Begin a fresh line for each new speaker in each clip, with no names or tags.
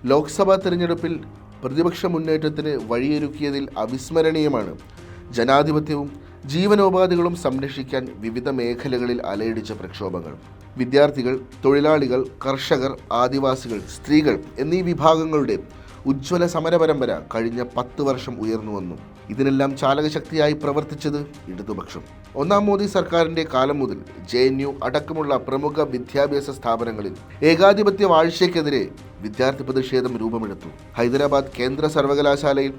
ലോക്സഭാ തെരഞ്ഞെടുപ്പിൽ പ്രതിപക്ഷ മുന്നേറ്റത്തിന് വഴിയൊരുക്കിയതിൽ അവിസ്മരണീയമാണ്. ജനാധിപത്യവും ജീവനോപാധികളും സംരക്ഷിക്കാൻ വിവിധ മേഖലകളിൽ അലയടിച്ച പ്രക്ഷോഭങ്ങൾ. വിദ്യാർത്ഥികൾ, തൊഴിലാളികൾ, കർഷകർ, ആദിവാസികൾ, സ്ത്രീകൾ എന്നീ വിഭാഗങ്ങളുടെ ഉജ്ജ്വല സമരപരമ്പര കഴിഞ്ഞ 10 വർഷം ഉയർന്നു വന്നു. ഇതിനെല്ലാം ചാലകശക്തിയായി പ്രവർത്തിച്ചത് ഇടതുപക്ഷം. ഒന്നാം മോദി സർക്കാരിൻ്റെ കാലം മുതൽ JNU അടക്കമുള്ള പ്രമുഖ വിദ്യാഭ്യാസ സ്ഥാപനങ്ങളിൽ ഏകാധിപത്യ വാഴ്ചയ്ക്കെതിരെ വിദ്യാർത്ഥി പ്രതിഷേധം രൂപമെടുത്തു. ഹൈദരാബാദ് കേന്ദ്ര സർവകലാശാലയിൽ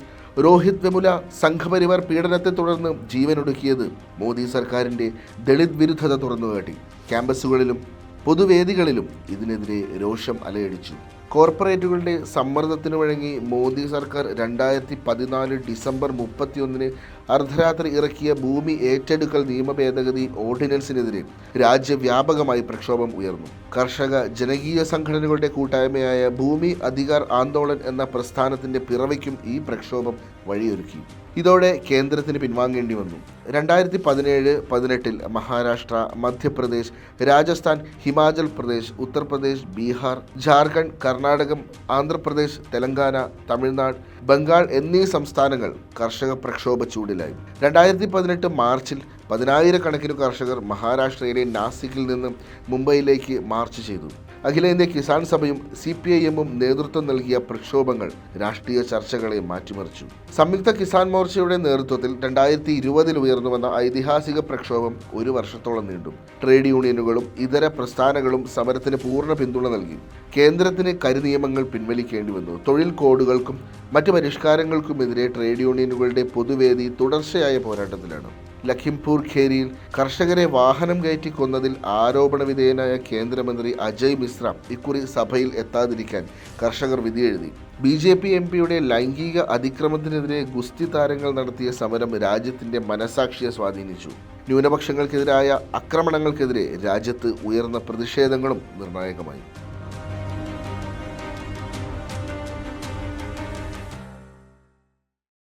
രോഹിത് വെമുല സംഘപരിവാർ പീഡനത്തെ തുടർന്ന് ജീവനൊടുക്കിയത് മോദി സർക്കാരിൻ്റെ ദളിത് വിരുദ്ധത തുറന്നുകാട്ടി. ക്യാമ്പസുകളിലും പൊതുവേദികളിലും ഇതിനെതിരെ രോഷം അലയടിച്ചു. കോർപ്പറേറ്റുകളുടെ സമ്മർദ്ദത്തിന് വഴങ്ങി മോദി സർക്കാർ 2014 ഡിസംബർ 31 അർദ്ധരാത്രി ഇറക്കിയ ഭൂമി ഏറ്റെടുക്കൽ നിയമ ഭേദഗതി ഓർഡിനൻസിനെതിരെ രാജ്യവ്യാപകമായി പ്രക്ഷോഭം ഉയർന്നു. കർഷക ജനകീയ സംഘടനകളുടെ കൂട്ടായ്മയായ ഭൂമി അധികാർ ആന്തോളൻ എന്ന പ്രസ്ഥാനത്തിൻ്റെ പിറവിക്കും ഈ പ്രക്ഷോഭം വഴിയൊരുക്കി. ഇതോടെ കേന്ദ്രത്തിന് പിൻവാങ്ങേണ്ടി വന്നു. 2017-18 മഹാരാഷ്ട്ര, മധ്യപ്രദേശ്, രാജസ്ഥാൻ, ഹിമാചൽ പ്രദേശ്, ഉത്തർപ്രദേശ്, ബീഹാർ, ജാർഖണ്ഡ്, കർണാടകം, ആന്ധ്രാപ്രദേശ്, തെലങ്കാന, തമിഴ്നാട്, ബംഗാൾ എന്നീ സംസ്ഥാനങ്ങൾ കർഷക പ്രക്ഷോഭ ചൂടിലായി. 2018 മാർച്ചിൽ 10,000-കണക്കിന് കർഷകർ മഹാരാഷ്ട്രയിലെ നാസിക്കിൽ നിന്ന് മുംബൈയിലേക്ക് മാർച്ച് ചെയ്തു. അഖിലേന്ത്യാ കിസാൻ സഭയും CPIM-ഉം നേതൃത്വം നൽകിയ പ്രക്ഷോഭങ്ങൾ രാഷ്ട്രീയ ചർച്ചകളെ മാറ്റിമറിച്ചു. സംയുക്ത കിസാൻ മോർച്ചയുടെ നേതൃത്വത്തിൽ 2020 ഉയർന്നു വന്ന ഐതിഹാസിക പ്രക്ഷോഭം 1 വർഷത്തോളം നീണ്ടു. ട്രേഡ് യൂണിയനുകളും ഇതര പ്രസ്ഥാനങ്ങളും സമരത്തിന് പൂർണ്ണ പിന്തുണ നൽകി. കേന്ദ്രത്തിന് കരിനിയമങ്ങൾ പിൻവലിക്കേണ്ടി വന്നു. തൊഴിൽ കോഡുകൾക്കും മറ്റ് പരിഷ്കാരങ്ങൾക്കുമെതിരെ ട്രേഡ് യൂണിയനുകളുടെ പൊതുവേദി തുടർച്ചയായ പോരാട്ടത്തിലാണ്. ലഖിംപൂർ ഖേരിയിൽ കർഷകരെ വാഹനം കയറ്റി കൊന്നതിൽ ആരോപണ വിധേയനായ കേന്ദ്രമന്ത്രി അജയ് മിശ്ര ഇക്കുറി സഭയിൽ എത്താതിരിക്കാൻ കർഷകർ വിധിയെഴുതി. BJP MP-യുടെ ലൈംഗിക അതിക്രമത്തിനെതിരെ ഗുസ്തി താരങ്ങൾ നടത്തിയ സമരം രാജ്യത്തിൻ്റെ മനസാക്ഷിയെ സ്വാധീനിച്ചു. ന്യൂനപക്ഷങ്ങൾക്കെതിരായ ആക്രമണങ്ങൾക്കെതിരെ രാജ്യത്ത് ഉയർന്ന പ്രതിഷേധങ്ങളും നിർണായകമായി.